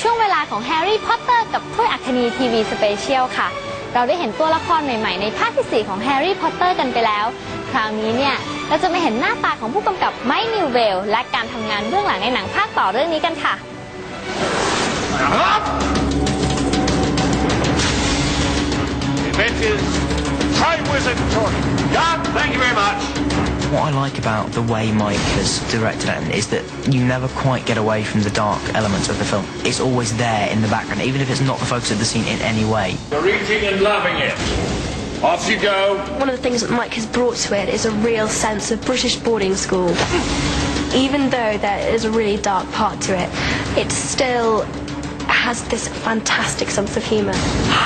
ช่วงเวลาของแฮร์รี่พอตเตอร์กับถ้วยอัคนีทีวีสเปเชียลค่ะเราได้เห็นตัวละครใหม่ๆในภาคที่ 4ของแฮร์รี่พอตเตอร์กันไปแล้วคราวนี้เนี่ยเราจะมาเห็นหน้าตาของผู้กำกับไมค์นิวเวลและการทำงานเบื้องหลังในหนังภาคต่อเรื่องนี้กันค่ะTime Wizard Toy. Yeah, thank you very much. What I like about the way Mike has directed it is that you never quite get away from the dark elements of the film. It's always there in the background, even if it's not the focus of the scene in any way. You're eating and loving it. Off you go. One of the things that Mike has brought to it is a real sense of British boarding school. Even though there is a really dark part to it, it still has this fantastic sense of humour.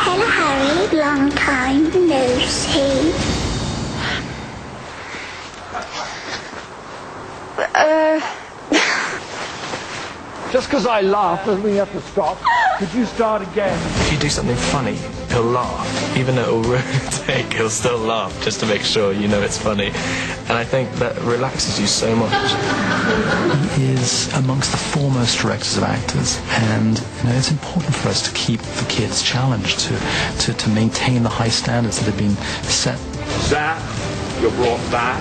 Hello Harry, long time no see. Just because I laugh doesn't mean you have to stop. Could you start again? If you do something funny, he'll laugh. Even though it'll ruin the take, he'll still laugh just to make sure you know it's funny. And I think that relaxes you so much. He is amongst the foremost directors of actors, and it's important for us to keep the kids challenged, to maintain the high standards that have been set. Zap, you're brought back.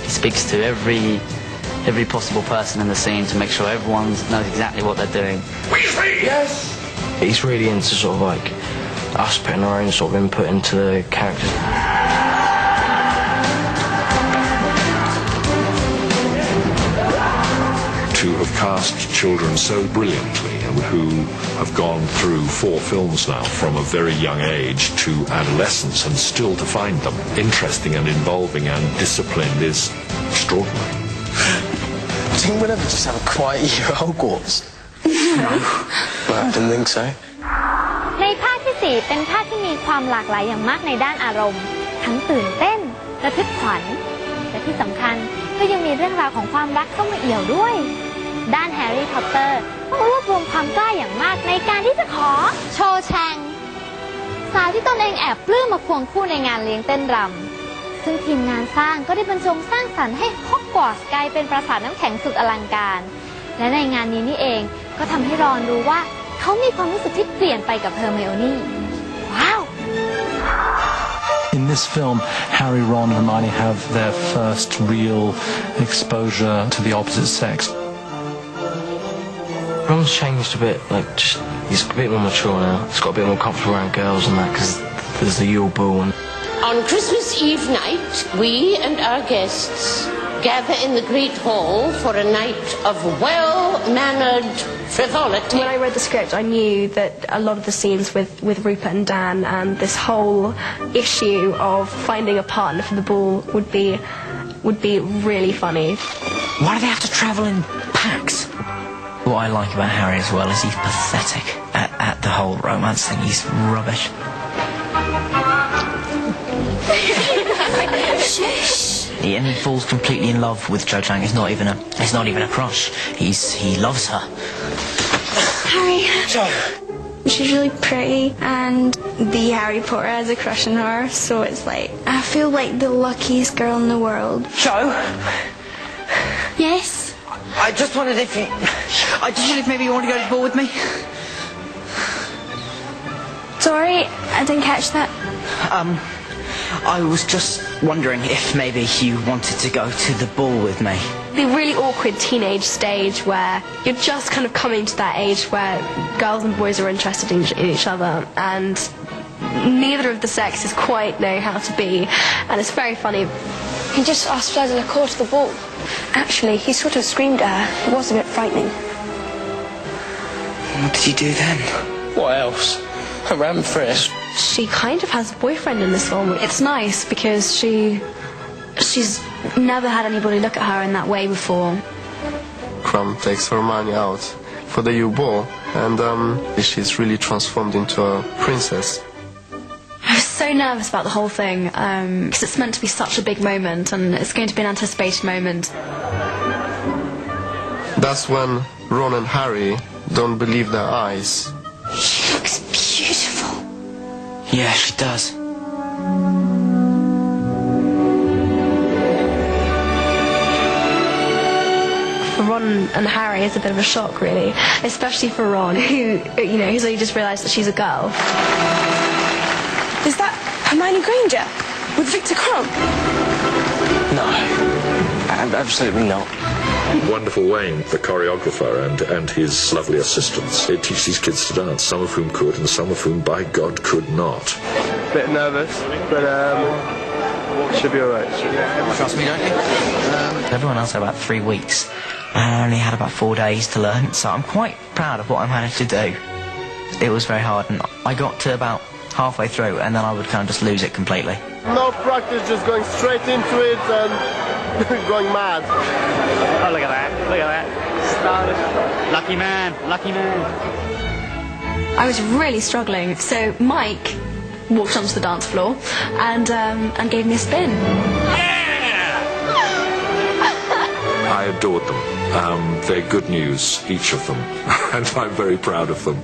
He speaks to every possible person in the scene to make sure everyone knows exactly what they're doing. Yes! He's really into sort of like us putting our own sort of input into the characters. To have cast children so brilliantly and who have gone through 4 films now from a very young age to adolescence and still to find them interesting and involving and disciplined is extraordinary. Do you think we'll ever just have a quiet year at Hogwarts? No. Well, I didn't think so. ในภาคที่ 4เป็นภาคที่มีความหลากหลายอย่างมากในด้านอารมณ์ทั้งตื่นเต้นระทึกขวัญและที่สำคัญก็ยังมีเรื่องราวของความรักเข้ามาเอี่ยวด้วยด้านแฮร์รี่พอตเตอร์ต้องรวบรวมความกล้าอย่างมากในการที่จะขอโชว์แชงสาวที่ตนเองแอบปลื้มมาควงคู่ในงานเลี้ยงเต้นรำซึ่งทีมงานสร้างก็ได้บรรจงสร้างสรรค์ให้ฮอกวอตส์กลายเป็นปราสาทน้ำแข็งสุดอลังการและในงานนี้นี่เองก็ทำให้รอนรู้ว่าเขามีความรู้สึกที่เปลี่ยนไปกับเฮอร์ไมโอนี่ว้าว In this film, Harry, Ron and Hermione have their first real exposure to the opposite sex. Ron's changed a bit, he's a bit more mature now. He's got a bit more comfortable around girls and that, because there's the Yule Ball. On Christmas Eve night, we and our guests gather in the Great Hall for a night of well-mannered frivolity. When I read the script, I knew that a lot of the scenes with Rupert and Dan and this whole issue of finding a partner for the ball would be really funny. Why do they have to travel in packs? What I like about Harry as well is he's pathetic at the whole romance thing. He's rubbish. And he falls completely in love with Jo Chang. It's not even a crush. He loves her. Harry. Jo. She's really pretty and the Harry Potter has a crush on her, so it's like I feel like the luckiest girl in the world. Jo? Yes? I just wondered if maybe you want to go to the ball with me? Sorry, I didn't catch that. I was just wondering if maybe you wanted to go to the ball with me. The really awkward teenage stage where you're just kind of coming to that age where girls and boys are interested in each other and neither of the sexes quite know how to be, and it's very funny. He just asked Fleur Delacour to the ball. Actually, he sort of screamed at her. It was a bit frightening. What did you do then? What else? I ran for it. She kind of has a boyfriend in this film. It's nice because she's never had anybody look at her in that way before. Crumb takes Hermione out for the Yule Ball, and she's really transformed into a princess. I was so nervous about the whole thing because it's meant to be such a big moment and it's going to be an anticipated moment. That's when Ron and Harry don't believe their eyes. She looks beautiful. Yeah, she does. for Ron and Harry is a bit of a shock, really, especially for Ron, who who's only just realised that she's a girl. Is that Hermione Granger with Victor Crumb? No, absolutely not. Wonderful Wayne, the choreographer, and his lovely assistants. They teach these kids to dance, some of whom could and some of whom, by God, could not. Bit nervous, but should be alright. Trust me, don't you? Everyone else had about 3 weeks. I only had about 4 days to learn, so I'm quite proud of what I managed to do. It was very hard, and I got to about halfway through, and then I would kind of just lose it completely. No practice, just going straight into it and going mad. Oh, look at that. Look at that. Started. Lucky man. Lucky man. I was really struggling, so Mike walked onto the dance floor and gave me a spin. I adored them. They're good news, each of them, and I'm very proud of them.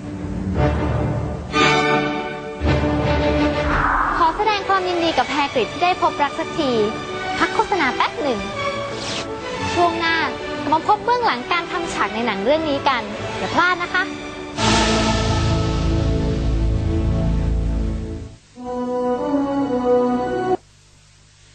ขอแสดงความยินดีกับแฮกริดที่ได้พบรักสักที พักโฆษณาแป๊บหนึ่ง ช่วงหน้ามาพบเบื้องหลังการทำฉากในหนังเรื่องนี้กันอย่าพลาดนะคะ